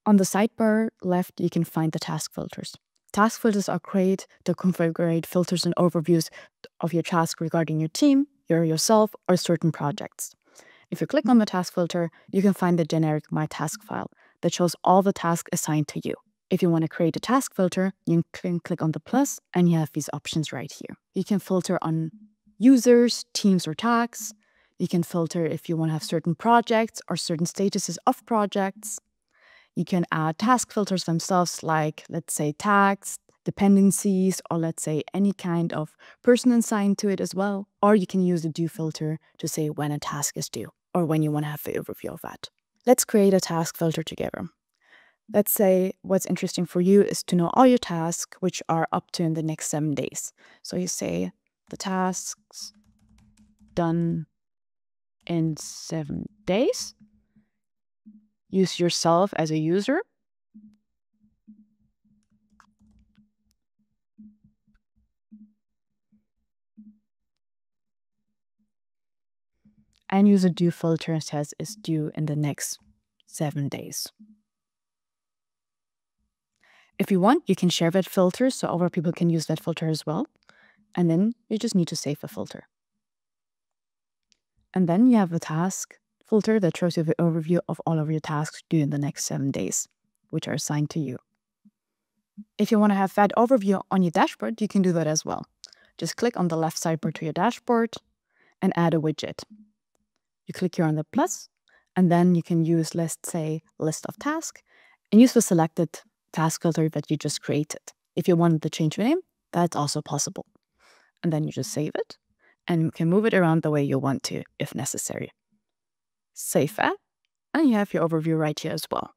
On the sidebar left, you can find the task filters. Task filters are great to configure filters and overviews of your task regarding your team, yourself, or certain projects. If you click on the task filter, you can find the generic My Task file that shows all the tasks assigned to you. If you want to create a task filter, you can click on the plus and you have these options right here. You can filter on users, teams, or tasks. You can filter if you want to have certain projects or certain statuses of projects. You can add task filters themselves, like, let's say, tags, dependencies, or let's say any kind of person assigned to it as well. Or you can use the due filter to say when a task is due or when you want to have the overview of that. Let's create a task filter together. Let's say what's interesting for you is to know all your tasks which are up to in the next 7 days. So you say the tasks done in 7 days. Use yourself as a user. And use a due filter that says is due in the next 7 days. If you want, you can share that filter so other people can use that filter as well. And then you just need to save the filter. And then you have a task filter that shows you the overview of all of your tasks due in the next 7 days, which are assigned to you. If you want to have that overview on your dashboard, you can do that as well. Just click on the left sidebar to your dashboard and add a widget. You click here on the plus, and then you can use, let's say, list of tasks, and use the selected task filter that you just created. If you wanted to change the name, that's also possible. And then you just save it, and you can move it around the way you want to if necessary. Save that, and you have your overview right here as well.